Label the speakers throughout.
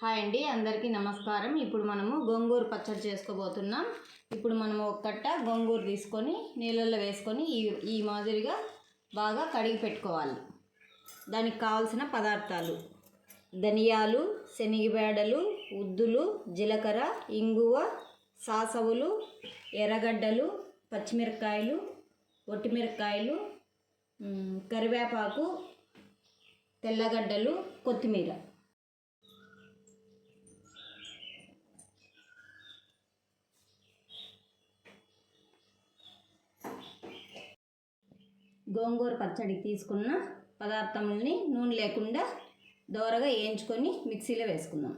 Speaker 1: Hi అండి, అందరికీ నమస్కారం. ఇప్పుడు మనము గోంగూర పచ్చడి చేసుకోబోతున్నాం. ఇప్పుడు మనము ఒక కట్ట గోంగూర తీసుకొని నీళ్ళల్లో వేసుకొని ఈ మాదిరిగా బాగా కడిగి పెట్టుకోవాలి. దానికి కావాల్సిన పదార్థాలు: ధనియాలు, శనగబేడలు, ఉద్దులు, జీలకర్ర, ఇంగువ, సాసవులు, ఎర్రగడ్డలు, పచ్చిమిరపకాయలు, ఒట్టిమిరపకాయలు, కరివేపాకు, తెల్లగడ్డలు, కొత్తిమీర. గోంగూర పచ్చడికి తీసుకున్న పదార్థాలని నూనె లేకుండా దోరగా వేయించుకొని మిక్సీలో వేసుకుందాం.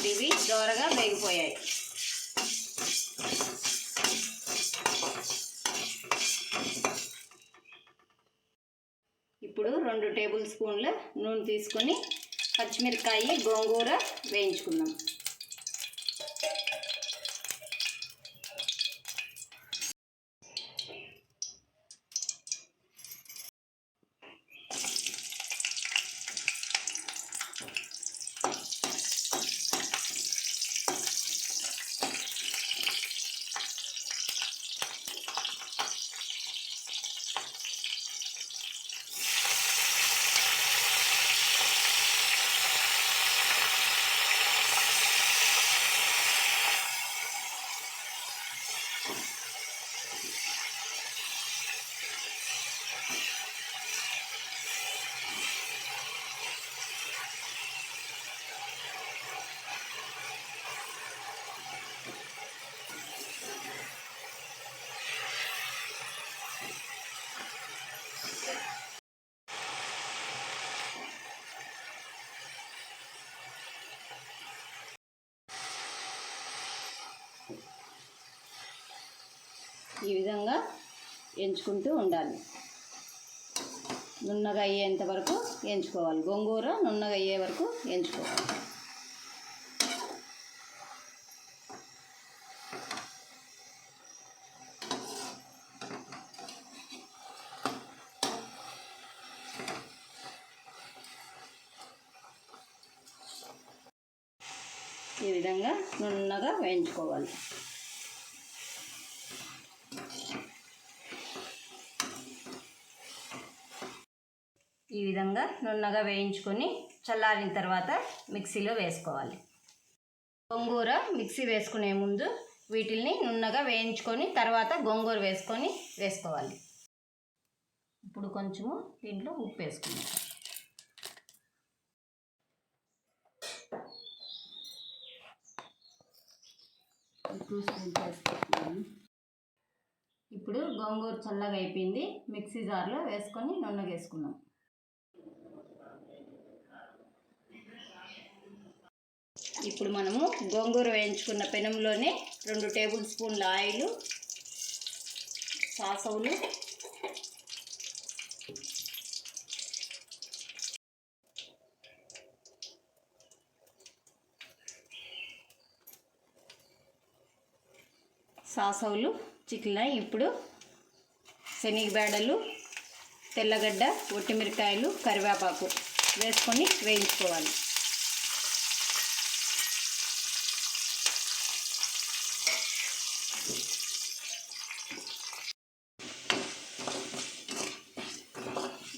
Speaker 1: ఇవి దోరగా వేగిపోయాయి. ఇప్పుడు 2 టేబుల్ స్పూన్ల నూనె తీసుకొని పచ్చిమిరపకాయ, గోంగూర వేయించుకుందాం. ఈ విధంగా ఎంచుకుంటూ ఉండాలి. నున్నగా అయ్యేంత వరకు ఎంచుకోవాలి. గోంగూర నున్నగా అయ్యే వరకు ఎంచుకోవాలి. ఈ విధంగా నున్నగా వేయించుకోవాలి. ఈ విధంగా నున్నగా వేయించుకొని చల్లారిన తర్వాత మిక్సీలో వేసుకోవాలి. గోంగూర మిక్సీ వేసుకునే ముందు వీటిల్ని నున్నగా వేయించుకొని తర్వాత గోంగూర వేసుకోవాలి. ఇప్పుడు కొంచెము దీంట్లో ఉప్పు వేసుకుందాం. ఇప్పుడు గోంగూర చల్లగా అయిపోయింది. మిక్సీ జార్లో వేసుకొని నున్నగా వేసుకుందాం. ఇప్పుడు మనము గోంగూర వేయించుకున్న పెనంలోనే 2 టేబుల్ స్పూన్ల ఆయిల్, సాసవులు, చిక్కినాయి. ఇప్పుడు శనగబేడలు, తెల్లగడ్డ, ఒట్టిమిరపకాయలు, కరివేపాకు వేసుకొని వేయించుకోవాలి.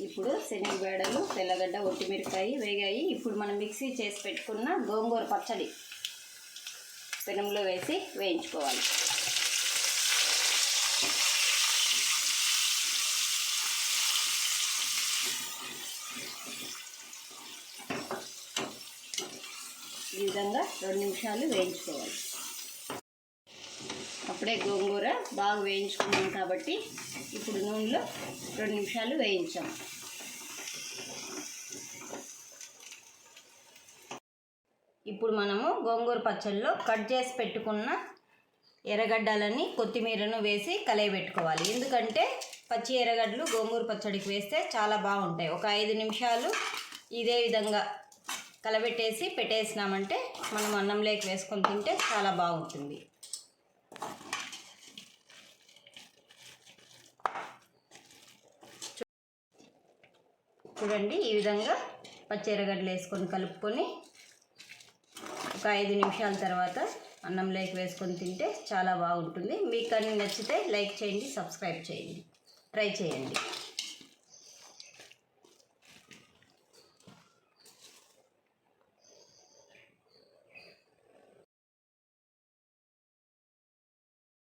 Speaker 1: ఇప్పుడు శనగబేడలు, తెల్లగడ్డ, ఒట్టిమిరపకాయ వేగాయి. ఇప్పుడు మనం మిక్సీ చేసి పెట్టుకున్న గోంగూర పచ్చడి పెనంలో వేసి వేయించుకోవాలి. ఈ విధంగా 2 నిమిషాలు వేయించుకోవాలి. అప్పుడే గోంగూర బాగా వేయించుకున్నాం కాబట్టి ఇప్పుడు నూనెలో 2 నిమిషాలు వేయించాం. ఇప్పుడు మనము గోంగూర పచ్చడిలో కట్ చేసి పెట్టుకున్న ఎర్రగడ్డలని, కొత్తిమీరను వేసి కలయబెట్టుకోవాలి. ఎందుకంటే పచ్చి ఎర్రగడ్డలు గోంగూర పచ్చడికి వేస్తే చాలా బాగుంటాయి. ఒక 5 నిమిషాలు ఇదే విధంగా కలబెట్టేసి పెట్టేసినామంటే మనం అన్నంలోకి వేసుకొని తింటే చాలా బాగుంటుంది. చూడండి, ఈ విధంగా పచ్చి ఎర్రగడ్డలు వేసుకొని కలుపుకొని ఒక 5 నిమిషాల తర్వాత అన్నంలోకి వేసుకొని తింటే చాలా బాగుంటుంది. మీకు కానీ నచ్చితే లైక్ చేయండి, సబ్స్క్రైబ్ చేయండి, ట్రై చేయండి.